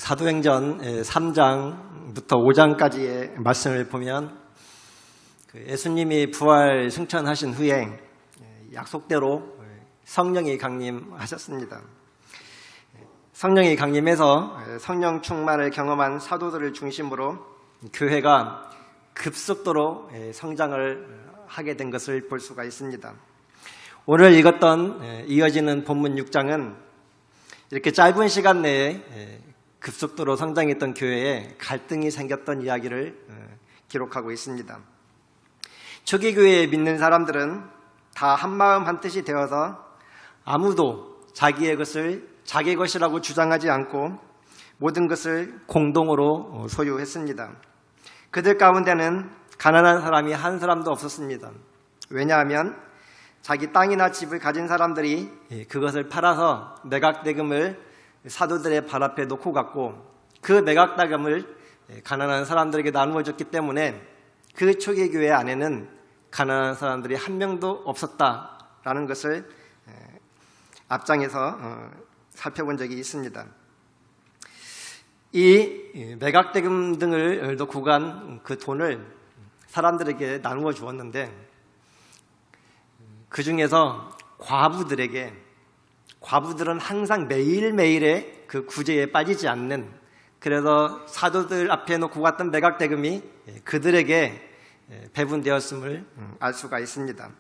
사도행전 3장부터 5장까지의 말씀을 보면 예수님이 부활 승천하신 후에 약속대로 성령이 강림하셨습니다. 성령이 강림해서 성령 충만을 경험한 사도들을 중심으로 교회가 급속도로 성장을 하게 된 것을 볼 수가 있습니다. 오늘 읽었던 이어지는 본문 6장은 이렇게 짧은 시간 내에 급속도로 성장했던 교회에 갈등이 생겼던 이야기를 기록하고 있습니다. 초기 교회에 믿는 사람들은 다 한마음 한뜻이 되어서 아무도 자기의 것을 자기 것이라고 주장하지 않고 모든 것을 공동으로 소유했습니다. 그들 가운데는 가난한 사람이 한 사람도 없었습니다. 왜냐하면 자기 땅이나 집을 가진 사람들이 그것을 팔아서 매각대금을 사도들의 발 앞에 놓고 갔고 그 매각대금을 가난한 사람들에게 나누어 줬기 때문에 그 초기 교회 안에는 가난한 사람들이 한 명도 없었다라는 것을 앞장에서 살펴본 적이 있습니다. 이 매각대금 등을 놓고 간 그 돈을 사람들에게 나누어 주었는데 그 중에서 과부들은 항상 매일매일의 그 구제에 빠지지 않는, 그래서 사도들 앞에 놓고 갔던 매각대금이 그들에게 배분되었음을 알 수가 있습니다.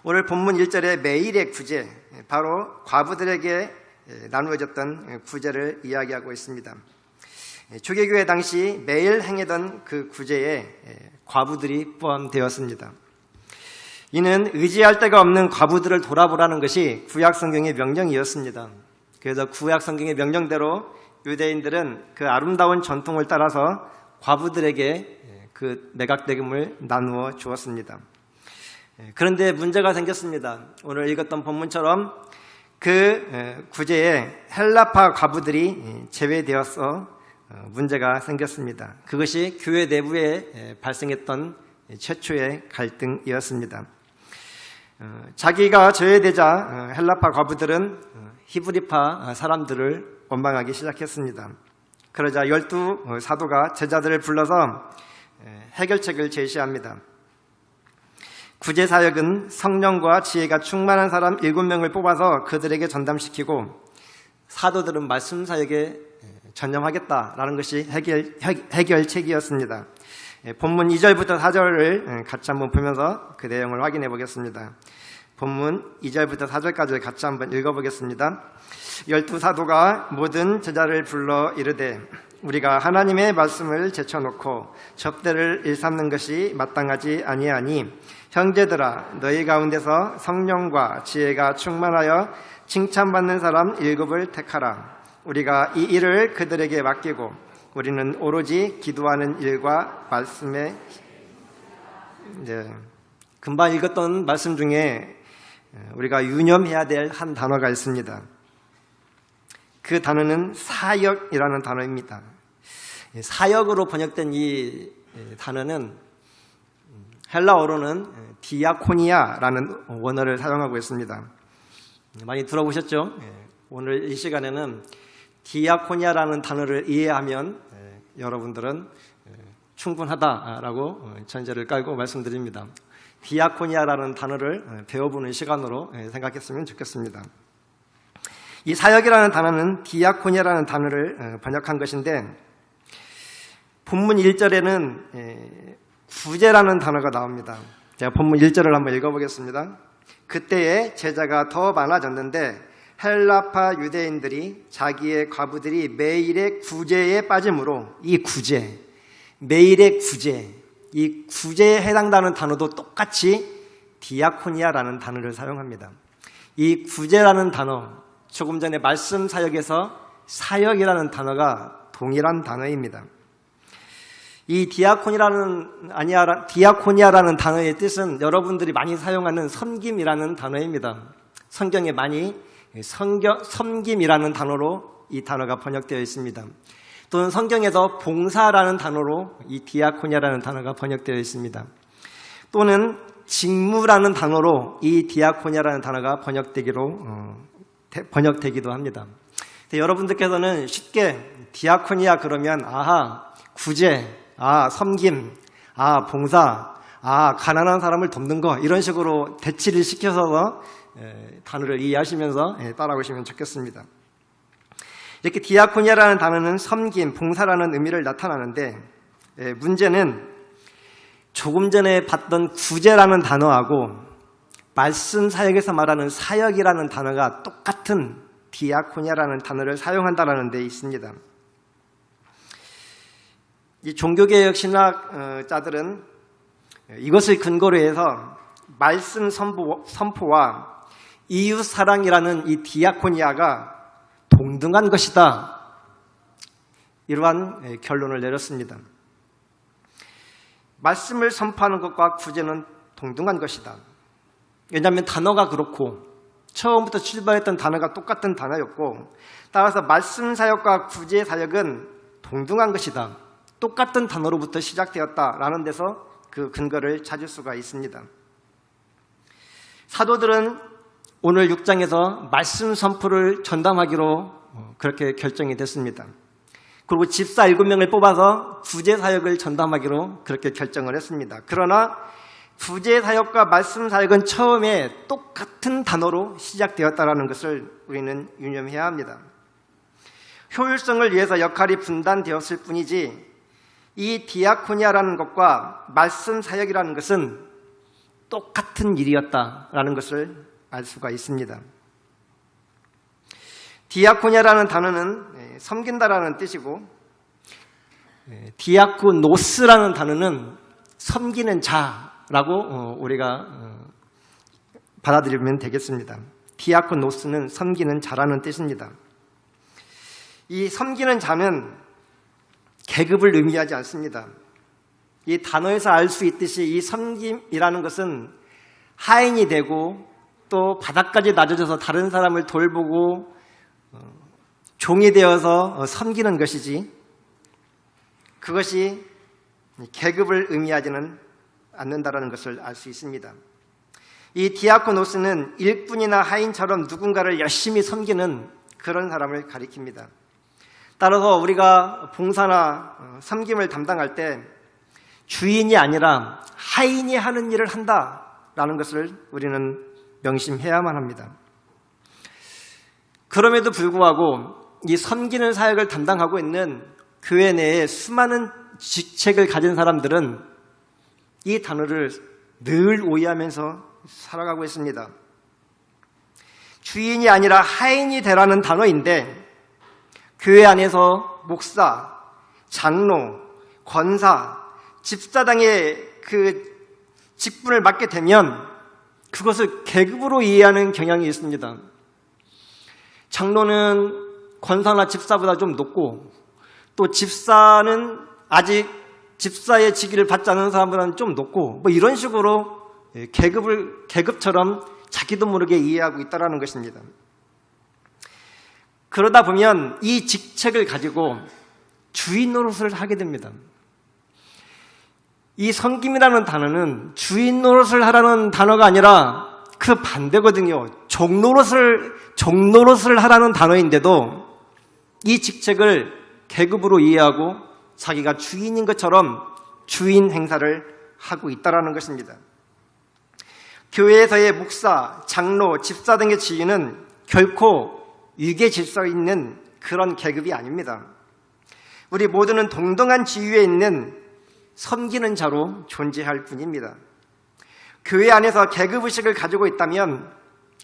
오늘 본문 1절의 매일의 구제, 바로 과부들에게 나누어졌던 구제를 이야기하고 있습니다. 초기교회 당시 매일 행하던 그 구제에 과부들이 포함되었습니다. 이는 의지할 데가 없는 과부들을 돌아보라는 것이 구약성경의 명령이었습니다. 그래서 구약성경의 명령대로 유대인들은 그 아름다운 전통을 따라서 과부들에게 그 매각대금을 나누어 주었습니다. 그런데 문제가 생겼습니다. 오늘 읽었던 본문처럼 그 구제에 헬라파 과부들이 제외되어서 문제가 생겼습니다. 그것이 교회 내부에 발생했던 최초의 갈등이었습니다. 자기가 제외되자 헬라파 과부들은 히브리파 사람들을 원망하기 시작했습니다. 그러자 12 사도가 제자들을 불러서 해결책을 제시합니다. 구제사역은 성령과 지혜가 충만한 사람 7명을 뽑아서 그들에게 전담시키고 사도들은 말씀사역에 전념하겠다라는 것이 해결책이었습니다. 본문 2절부터 4절을 같이 한번 보면서 그 내용을 확인해 보겠습니다. 본문 2절부터 4절까지 같이 한번 읽어보겠습니다. 12 사도가 모든 제자를 불러 이르되 우리가 하나님의 말씀을 제쳐놓고 접대를 일삼는 것이 마땅하지 아니하니 형제들아 너희 가운데서 성령과 지혜가 충만하여 칭찬받는 사람 7을 택하라. 우리가 이 일을 그들에게 맡기고 우리는 오로지 기도하는 일과 말씀에 금방 읽었던 말씀 중에 우리가 유념해야 될 한 단어가 있습니다. 그 단어는 사역이라는 단어입니다. 사역으로 번역된 이 단어는 헬라어로는 디아코니아라는 원어를 사용하고 있습니다. 많이 들어보셨죠? 오늘 이 시간에는 디아코니아라는 단어를 이해하면 여러분들은 충분하다라고 전제를 깔고 말씀드립니다. 디아코니아라는 단어를 배워보는 시간으로 생각했으면 좋겠습니다. 이 사역이라는 단어는 디아코니아라는 단어를 번역한 것인데 본문 1절에는 구제라는 단어가 나옵니다. 제가 본문 1절을 한번 읽어보겠습니다. 그때에 제자가 더 많아졌는데 헬라파 유대인들이 자기의 과부들이 매일의 구제에 빠짐으로 이 구제, 매일의 구제, 이 구제에 해당되는 단어도 똑같이 디아코니아라는 단어를 사용합니다. 이 구제라는 단어, 조금 전에 말씀 사역에서 사역이라는 단어가 동일한 단어입니다. 이 디아코니아라는 단어의 뜻은 여러분들이 많이 사용하는 섬김이라는 단어입니다. 성경에 많이 섬김이라는 단어로 이 단어가 번역되어 있습니다. 또는 성경에서 봉사라는 단어로 이 디아코니아라는 단어가 번역되어 있습니다. 또는 직무라는 단어로 이 디아코니아라는 단어가 번역되기도 합니다. 여러분들께서는 쉽게 디아코니아 그러면 아하, 구제, 섬김, 봉사, 가난한 사람을 돕는 거 이런 식으로 대치를 시켜서 단어를 이해하시면서 따라오시면 좋겠습니다. 이렇게 디아코니아라는 단어는 섬김, 봉사라는 의미를 나타나는데 문제는 조금 전에 봤던 구제라는 단어하고 말씀 사역에서 말하는 사역이라는 단어가 똑같은 디아코니아라는 단어를 사용한다는 데 있습니다. 이 종교개혁 신학자들은 이것을 근거로 해서 말씀 선포와 이웃사랑이라는 이 디아코니아가 동등한 것이다. 이러한 결론을 내렸습니다. 말씀을 선포하는 것과 구제는 동등한 것이다. 왜냐하면 단어가 그렇고 처음부터 출발했던 단어가 똑같은 단어였고 따라서 말씀 사역과 구제 사역은 동등한 것이다. 똑같은 단어로부터 시작되었다라는 데서 그 근거를 찾을 수가 있습니다. 사도들은 오늘 6장에서 말씀 선포를 전담하기로 그렇게 결정이 됐습니다. 그리고 집사 7명을 뽑아서 구제 사역을 전담하기로 그렇게 결정을 했습니다. 그러나 구제 사역과 말씀 사역은 처음에 똑같은 단어로 시작되었다는 것을 우리는 유념해야 합니다. 효율성을 위해서 역할이 분단되었을 뿐이지 이 디아코니아라는 것과 말씀 사역이라는 것은 똑같은 일이었다라는 것을 알 수가 있습니다. 디아코니아라는 단어는 섬긴다라는 뜻이고 디아코노스라는 단어는 섬기는 자라고 우리가 받아들이면 되겠습니다. 디아코노스는 섬기는 자라는 뜻입니다. 이 섬기는 자는 계급을 의미하지 않습니다. 이 단어에서 알 수 있듯이 이 섬김이라는 것은 하인이 되고 또 바닥까지 낮아져서 다른 사람을 돌보고 종이 되어서 섬기는 것이지 그것이 계급을 의미하지는 않는다는 것을 알 수 있습니다. 이 디아코노스는 일꾼이나 하인처럼 누군가를 열심히 섬기는 그런 사람을 가리킵니다. 따라서 우리가 봉사나 섬김을 담당할 때 주인이 아니라 하인이 하는 일을 한다라는 것을 우리는 명심해야만 합니다. 그럼에도 불구하고 이 섬기는 사역을 담당하고 있는 교회 내에 수많은 직책을 가진 사람들은 이 단어를 늘 오해하면서 살아가고 있습니다. 주인이 아니라 하인이 되라는 단어인데 교회 안에서 목사, 장로, 권사, 집사당의 그 직분을 맡게 되면 그것을 계급으로 이해하는 경향이 있습니다. 장로는 권사나 집사보다 좀 높고 또 집사는 아직 집사의 직위를 받지 않은 사람보다는 좀 높고 이런 식으로 계급처럼 자기도 모르게 이해하고 있다는 것입니다. 그러다 보면 이 직책을 가지고 주인 노릇을 하게 됩니다. 이 섬김이라는 단어는 주인 노릇을 하라는 단어가 아니라 그 반대거든요. 종 노릇을 하라는 단어인데도 이 직책을 계급으로 이해하고 자기가 주인인 것처럼 주인 행사를 하고 있다는 것입니다. 교회에서의 목사, 장로, 집사 등의 지위는 결코 위계 질서에 있는 그런 계급이 아닙니다. 우리 모두는 동등한 지위에 있는 섬기는 자로 존재할 뿐입니다. 교회 안에서 계급의식을 가지고 있다면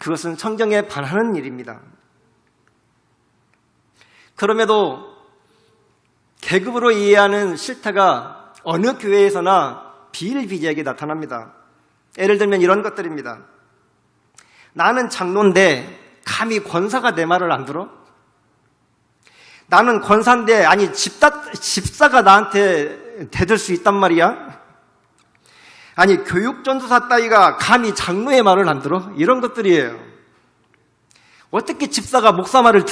그것은 성경에 반하는 일입니다. 그럼에도 계급으로 이해하는 실태가 어느 교회에서나 비일비재하게 나타납니다. 예를 들면 이런 것들입니다. 나는 장로인데 감히 권사가 내 말을 안 들어? 나는 권사인데 아니 집사가 나한테 대들 수 있단 말이야? 아니 교육전도사 따위가 감히 장로의 말을 안 들어? 이런 것들이에요. 어떻게 집사가 목사 말을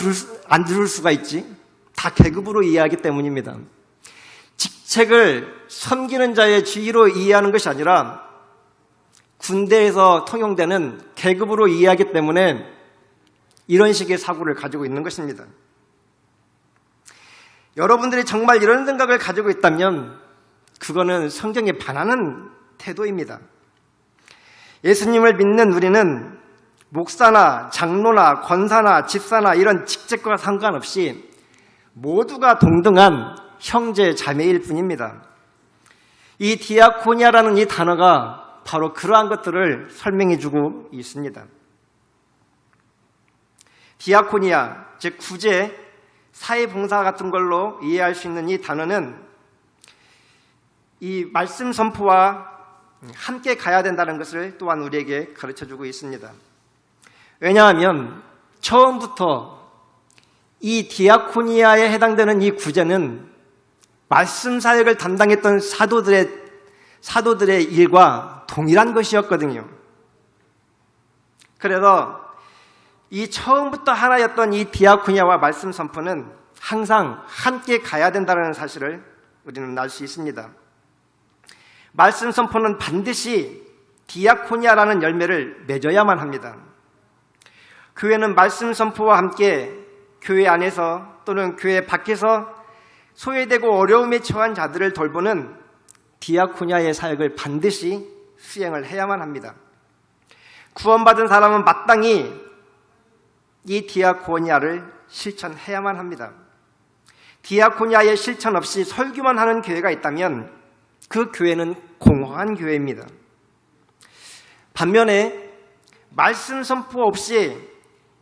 안 들을 수가 있지? 다 계급으로 이해하기 때문입니다. 직책을 섬기는 자의 지위로 이해하는 것이 아니라 군대에서 통용되는 계급으로 이해하기 때문에 이런 식의 사고를 가지고 있는 것입니다. 여러분들이 정말 이런 생각을 가지고 있다면 그거는 성경에 반하는 태도입니다. 예수님을 믿는 우리는 목사나 장로나 권사나 집사나 이런 직책과 상관없이 모두가 동등한 형제 자매일 뿐입니다. 이 디아코니아라는 이 단어가 바로 그러한 것들을 설명해 주고 있습니다. 디아코니아, 즉 구제, 사회봉사 같은 걸로 이해할 수 있는 이 단어는 이 말씀 선포와 함께 가야 된다는 것을 또한 우리에게 가르쳐주고 있습니다. 왜냐하면 처음부터 이 디아코니아에 해당되는 이 구제는 말씀 사역을 담당했던 사도들의 일과 동일한 것이었거든요. 그래서 이 처음부터 하나였던 이 디아코니아와 말씀 선포는 항상 함께 가야 된다는 사실을 우리는 알 수 있습니다. 말씀 선포는 반드시 디아코니아라는 열매를 맺어야만 합니다. 교회는 말씀 선포와 함께 교회 안에서 또는 교회 밖에서 소외되고 어려움에 처한 자들을 돌보는 디아코니아의 사역을 반드시 수행을 해야만 합니다. 구원받은 사람은 마땅히 이 디아코니아를 실천해야만 합니다. 디아코니아의 실천 없이 설교만 하는 교회가 있다면 그 교회는 공허한 교회입니다. 반면에 말씀 선포 없이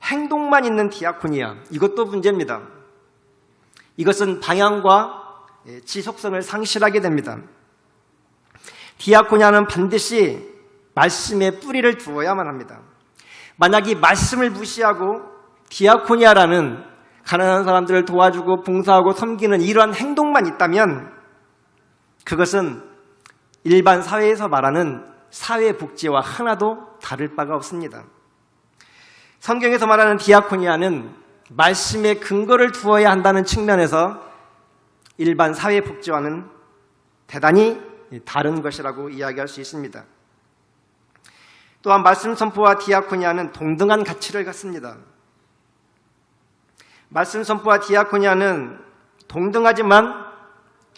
행동만 있는 디아코니아, 이것도 문제입니다. 이것은 방향과 지속성을 상실하게 됩니다. 디아코니아는 반드시 말씀에 뿌리를 두어야만 합니다. 만약 이 말씀을 무시하고 디아코니아라는 가난한 사람들을 도와주고 봉사하고 섬기는 이러한 행동만 있다면 그것은 일반 사회에서 말하는 사회복지와 하나도 다를 바가 없습니다. 성경에서 말하는 디아코니아는 말씀에 근거를 두어야 한다는 측면에서 일반 사회복지와는 대단히 다른 것이라고 이야기할 수 있습니다. 또한 말씀 선포와 디아코니아는 동등한 가치를 갖습니다. 말씀 선포와 디아코니아는 동등하지만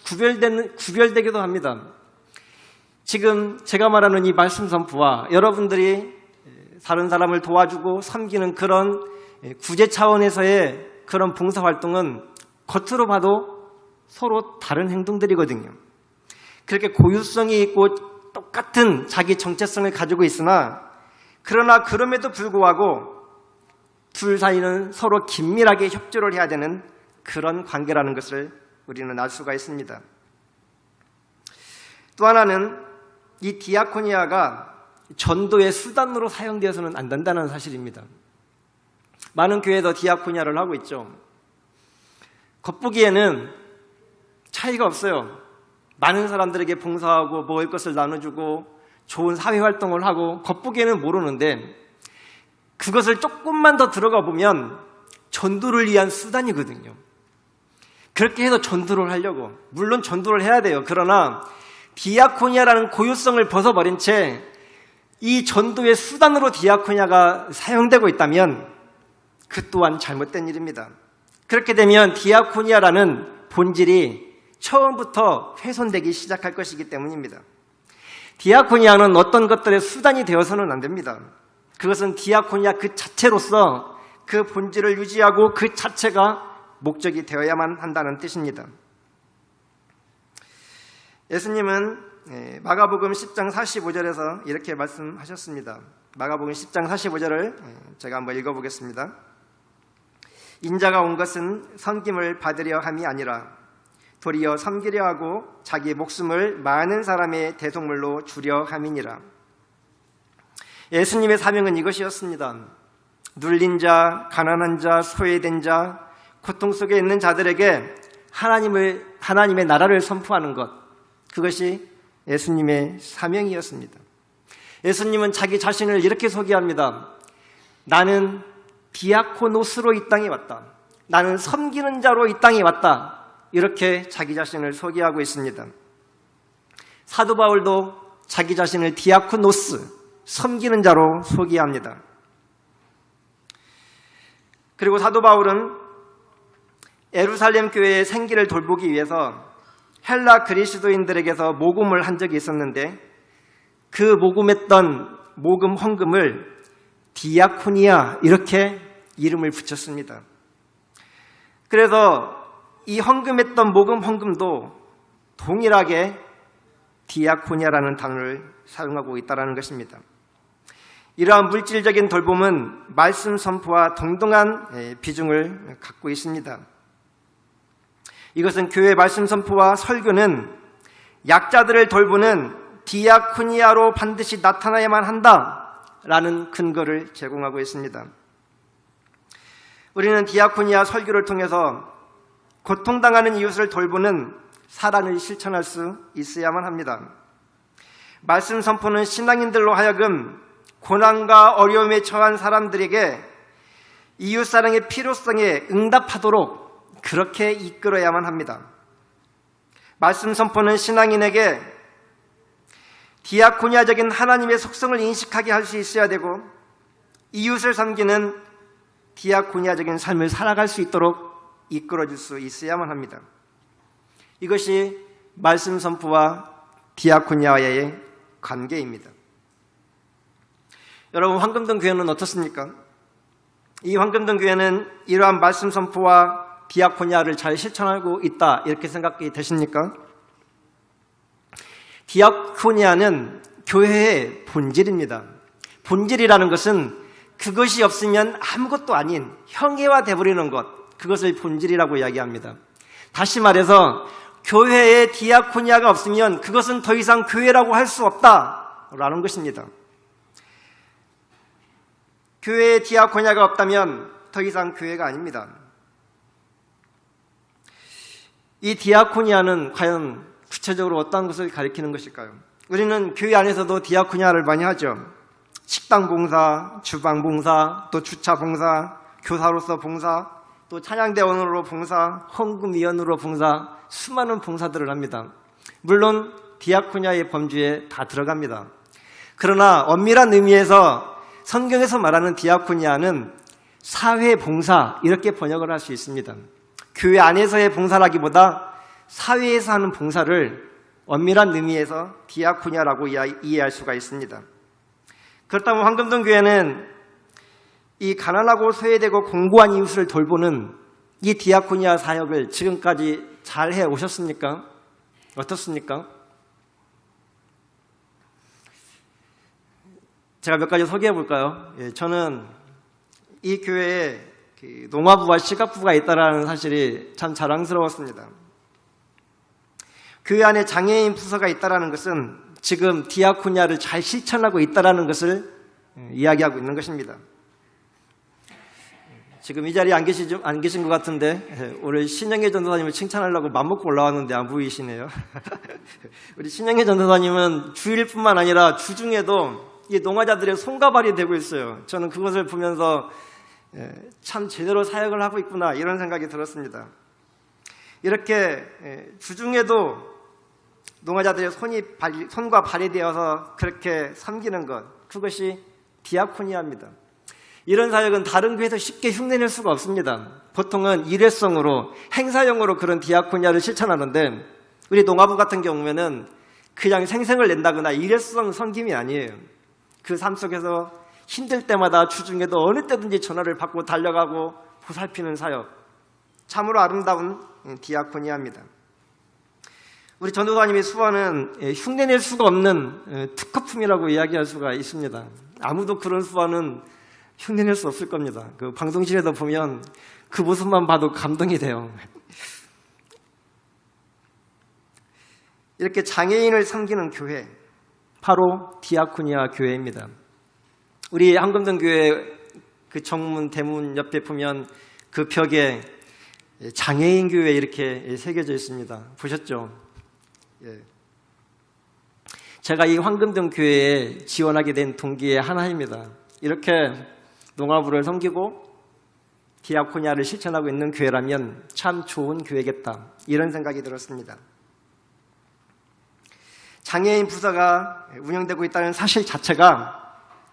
구별되기도 합니다. 지금 제가 말하는 이 말씀 선포와 여러분들이 다른 사람을 도와주고 섬기는 그런 구제 차원에서의 그런 봉사활동은 겉으로 봐도 서로 다른 행동들이거든요. 그렇게 고유성이 있고 똑같은 자기 정체성을 가지고 있으나 그러나 그럼에도 불구하고 둘 사이는 서로 긴밀하게 협조를 해야 되는 그런 관계라는 것을 우리는 알 수가 있습니다. 또 하나는 이 디아코니아가 전도의 수단으로 사용되어서는 안 된다는 사실입니다. 많은 교회에서 디아코니아를 하고 있죠. 겉보기에는 차이가 없어요. 많은 사람들에게 봉사하고 먹을 것을 나눠주고 좋은 사회활동을 하고 겉보기에는 모르는데 그것을 조금만 더 들어가 보면 전도를 위한 수단이거든요. 그렇게 해서 전도를 하려고, 물론 전도를 해야 돼요. 그러나 디아코니아라는 고유성을 벗어버린 채 이 전도의 수단으로 디아코니아가 사용되고 있다면 그 또한 잘못된 일입니다. 그렇게 되면 디아코니아라는 본질이 처음부터 훼손되기 시작할 것이기 때문입니다. 디아코니아는 어떤 것들의 수단이 되어서는 안 됩니다. 그것은 디아코니아 그 자체로서 그 본질을 유지하고 그 자체가 목적이 되어야만 한다는 뜻입니다. 예수님은 마가복음 10장 45절에서 이렇게 말씀하셨습니다. 마가복음 10장 45절을 제가 한번 읽어보겠습니다. 인자가 온 것은 섬김을 받으려 함이 아니라 도리어 섬기려 하고 자기 목숨을 많은 사람의 대속물로 주려 함이니라. 예수님의 사명은 이것이었습니다. 눌린 자, 가난한 자, 소외된 자, 고통 속에 있는 자들에게 하나님의 나라를 선포하는 것, 그것이 예수님의 사명이었습니다. 예수님은 자기 자신을 이렇게 소개합니다. 나는 디아코노스로 이 땅에 왔다. 나는 섬기는 자로 이 땅에 왔다. 이렇게 자기 자신을 소개하고 있습니다. 사도 바울도 자기 자신을 디아코노스, 섬기는 자로 소개합니다. 그리고 사도 바울은 예루살렘 교회의 생기를 돌보기 위해서 헬라 그리스도인들에게서 모금을 한 적이 있었는데 그 모금했던 모금 헌금을 디아코니아 이렇게 이름을 붙였습니다. 그래서 이 헌금했던 모금 헌금도 동일하게 디아코니아라는 단어를 사용하고 있다는 것입니다. 이러한 물질적인 돌봄은 말씀 선포와 동등한 비중을 갖고 있습니다. 이것은 교회 말씀 선포와 설교는 약자들을 돌보는 디아코니아로 반드시 나타나야만 한다라는 근거를 제공하고 있습니다. 우리는 디아코니아 설교를 통해서 고통당하는 이웃을 돌보는 사랑을 실천할 수 있어야만 합니다. 말씀 선포는 신앙인들로 하여금 고난과 어려움에 처한 사람들에게 이웃사랑의 필요성에 응답하도록 그렇게 이끌어야만 합니다. 말씀 선포는 신앙인에게 디아코니아적인 하나님의 속성을 인식하게 할 수 있어야 되고 이웃을 섬기는 디아코니아적인 삶을 살아갈 수 있도록 이끌어줄 수 있어야만 합니다. 이것이 말씀 선포와 디아코니아의 관계입니다. 여러분, 황금동 교회는 어떻습니까? 이 황금동 교회는 이러한 말씀 선포와 디아코니아를 잘 실천하고 있다 이렇게 생각이 되십니까? 디아코니아는 교회의 본질입니다. 본질이라는 것은 그것이 없으면 아무것도 아닌 형해화되어 버리는 것, 그것을 본질이라고 이야기합니다. 다시 말해서 교회에 디아코니아가 없으면 그것은 더 이상 교회라고 할 수 없다라는 것입니다. 교회에 디아코니아가 없다면 더 이상 교회가 아닙니다. 이 디아코니아는 과연 구체적으로 어떤 것을 가리키는 것일까요? 우리는 교회 안에서도 디아코니아를 많이 하죠. 식당 봉사, 주방 봉사, 또 주차 봉사, 교사로서 봉사, 또 찬양대원으로 봉사, 헌금위원으로 봉사, 수많은 봉사들을 합니다. 물론 디아코니아의 범주에 다 들어갑니다. 그러나 엄밀한 의미에서 성경에서 말하는 디아코니아는 사회봉사 이렇게 번역을 할 수 있습니다. 교회 안에서의 봉사라기보다 사회에서 하는 봉사를 엄밀한 의미에서 디아코니아라고 이해할 수가 있습니다. 그렇다면 황금동 교회는 이 가난하고 소외되고 공고한 이웃을 돌보는 이 디아코니아 사역을 지금까지 잘 해오셨습니까? 어떻습니까? 제가 몇 가지 소개해 볼까요? 저는 이 교회에 농화부와 시각부가 있다는 사실이 참 자랑스러웠습니다. 교회 안에 장애인 부서가 있다는 것은 지금 디아코니아를 잘 실천하고 있다는 것을 이야기하고 있는 것입니다. 지금 이 자리에 안 계신 것 같은데 오늘 신영애 전도사님을 칭찬하려고 맘먹고 올라왔는데 안 보이시네요. 우리 신영애 전도사님은 주일뿐만 아니라 주중에도 이 농화자들의 손과 발이 되고 있어요. 저는 그것을 보면서 참 제대로 사역을 하고 있구나 이런 생각이 들었습니다. 이렇게 주중에도 농화자들의 손과 발이 되어서 그렇게 섬기는 것, 그것이 디아코니아입니다. 이런 사역은 다른 교회에서 쉽게 흉내낼 수가 없습니다. 보통은 일회성으로 행사용으로 그런 디아코니아를 실천하는데 우리 농화부 같은 경우에는 그냥 생생을 낸다거나 일회성 섬김이 아니에요. 그 삶 속에서 힘들 때마다 주중에도 어느 때든지 전화를 받고 달려가고 보살피는 사역, 참으로 아름다운 디아코니아입니다. 우리 전도사님의 수완은 흉내낼 수가 없는 특허품이라고 이야기할 수가 있습니다. 아무도 그런 수완은 흉내낼 수 없을 겁니다. 그 방송실에서 보면 그 모습만 봐도 감동이 돼요. 이렇게 장애인을 섬기는 교회, 바로 디아코니아 교회입니다. 우리 황금동 교회 그 정문 대문 옆에 보면 그 벽에 장애인 교회 이렇게 새겨져 있습니다. 보셨죠? 예. 제가 이 황금동 교회에 지원하게 된 동기의 하나입니다. 이렇게 농화부를 섬기고 디아코니아를 실천하고 있는 교회라면 참 좋은 교회겠다 이런 생각이 들었습니다. 장애인 부서가 운영되고 있다는 사실 자체가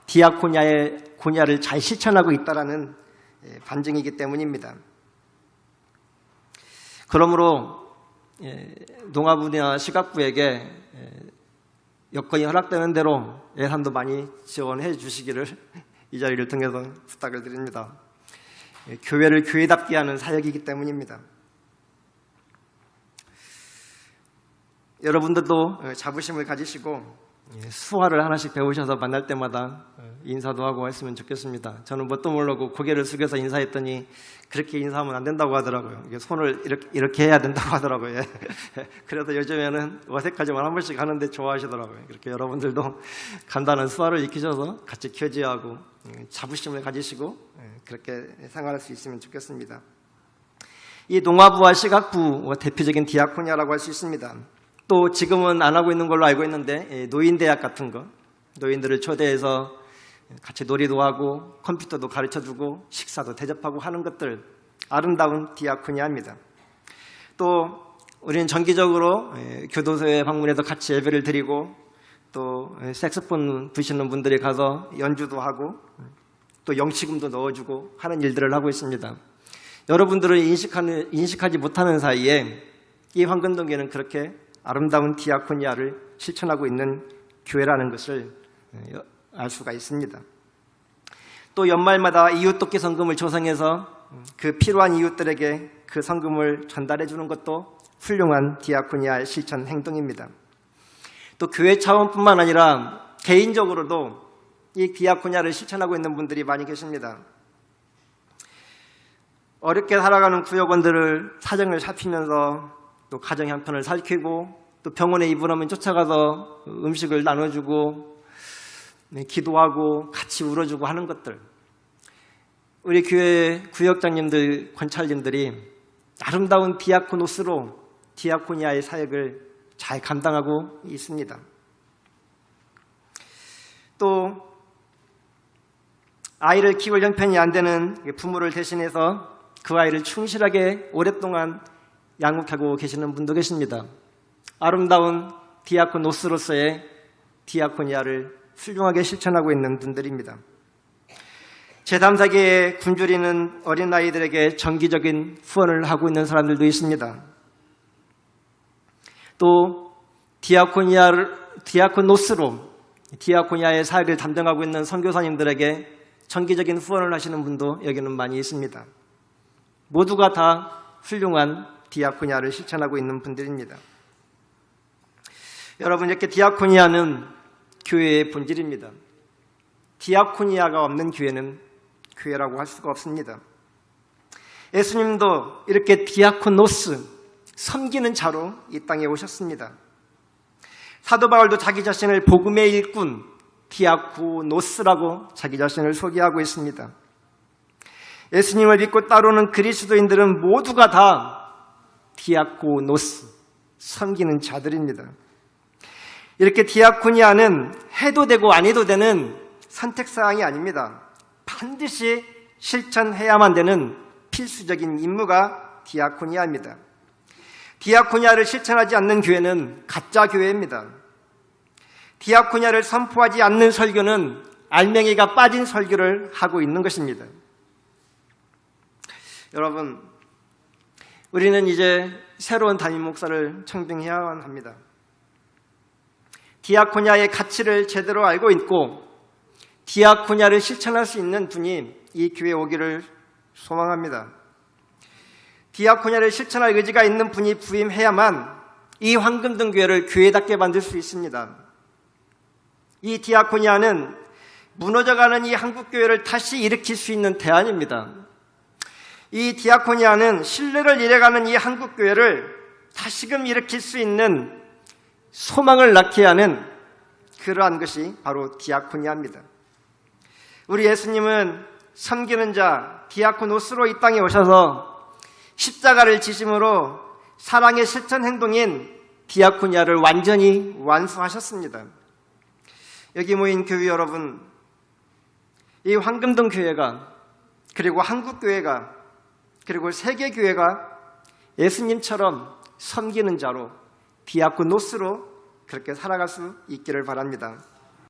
디아코니아를 잘 실천하고 있다는 반증이기 때문입니다. 그러므로 농아부나 시각부에게 여건이 허락되는 대로 예산도 많이 지원해 주시기를 이 자리를 통해서 부탁을 드립니다. 교회를 교회답게 하는 사역이기 때문입니다. 여러분들도 자부심을 가지시고 수화를 하나씩 배우셔서 만날 때마다 인사도 하고 했으면 좋겠습니다. 저는 뭣도 모르고 고개를 숙여서 인사했더니 그렇게 인사하면 안 된다고 하더라고요. 손을 이렇게 해야 된다고 하더라고요. 그래서 요즘에는 어색하지만 한 번씩 하는데 좋아하시더라고요. 그렇게 여러분들도 간단한 수화를 익히셔서 같이 교제하고 자부심을 가지시고 그렇게 생활할 수 있으면 좋겠습니다. 이 농아부와 시각부 대표적인 디아코니아라고 할 수 있습니다. 또 지금은 안 하고 있는 걸로 알고 있는데 노인대학 같은 거, 노인들을 초대해서 같이 놀이도 하고 컴퓨터도 가르쳐주고 식사도 대접하고 하는 것들, 아름다운 디아코니아입니다. 또 우리는 정기적으로 교도소에 방문해서 같이 예배를 드리고 또 색소폰 부시는 분들이 가서 연주도 하고 또 영치금도 넣어주고 하는 일들을 하고 있습니다. 여러분들은 인식하지 못하는 사이에 이 황금동교회는 그렇게 아름다운 디아코니아를 실천하고 있는 교회라는 것을 알 수가 있습니다. 또 연말마다 이웃돕기 성금을 조성해서 그 필요한 이웃들에게 그 성금을 전달해 주는 것도 훌륭한 디아코니아의 실천 행동입니다. 또 교회 차원뿐만 아니라 개인적으로도 이 디아코니아를 실천하고 있는 분들이 많이 계십니다. 어렵게 살아가는 구역원들을 사정을 살피면서 또 가정 형편을 살피고 또 병원에 입원하면 쫓아가서 음식을 나눠주고 기도하고 같이 울어주고 하는 것들, 우리 교회 구역장님들, 권찰님들이 아름다운 디아코노스로 디아코니아의 사역을 잘 감당하고 있습니다. 또 아이를 키울 형편이 안 되는 부모를 대신해서 그 아이를 충실하게 오랫동안 양육하고 계시는 분도 계십니다. 아름다운 디아코노스로서의 디아코니아를 훌륭하게 실천하고 있는 분들입니다. 제3세계에 굶주리는 어린아이들에게 정기적인 후원을 하고 있는 사람들도 있습니다. 또 디아코노스로 디아코니아의 사역을 담당하고 있는 선교사님들에게 정기적인 후원을 하시는 분도 여기는 많이 있습니다. 모두가 다 훌륭한 디아코니아를 실천하고 있는 분들입니다. 여러분, 이렇게 디아코니아는 교회의 본질입니다. 디아코니아가 없는 교회는 교회라고 할 수가 없습니다. 예수님도 이렇게 디아코노스, 섬기는 자로 이 땅에 오셨습니다. 사도 바울도 자기 자신을 복음의 일꾼, 디아코노스라고 자기 자신을 소개하고 있습니다. 예수님을 믿고 따르는 그리스도인들은 모두가 다 디아코노스, 섬기는 자들입니다. 이렇게 디아코니아는 해도 되고 안 해도 되는 선택사항이 아닙니다. 반드시 실천해야만 되는 필수적인 임무가 디아코니아입니다. 디아코니아를 실천하지 않는 교회는 가짜 교회입니다. 디아코니아를 선포하지 않는 설교는 알맹이가 빠진 설교를 하고 있는 것입니다. 여러분, 우리는 이제 새로운 담임 목사를 청빙해야만 합니다. 디아코니아의 가치를 제대로 알고 있고 디아코니아를 실천할 수 있는 분이 이 교회에 오기를 소망합니다. 디아코니아를 실천할 의지가 있는 분이 부임해야만 이 황금등 교회를 교회답게 만들 수 있습니다. 이 디아코니아는 무너져가는 이 한국교회를 다시 일으킬 수 있는 대안입니다. 이 디아코니아는 신뢰를 잃어가는 이 한국교회를 다시금 일으킬 수 있는 소망을 낳게 하는 그러한 것이 바로 디아코니아입니다. 우리 예수님은 섬기는 자, 디아코노스로 이 땅에 오셔서 십자가를 지심으로 사랑의 실천 행동인 디아코니아를 완전히 완수하셨습니다. 여기 모인 교회 여러분, 이 황금동 교회가, 그리고 한국교회가, 그리고 세계교회가 예수님처럼 섬기는 자로 디아코노스로 그렇게 살아갈 수 있기를 바랍니다.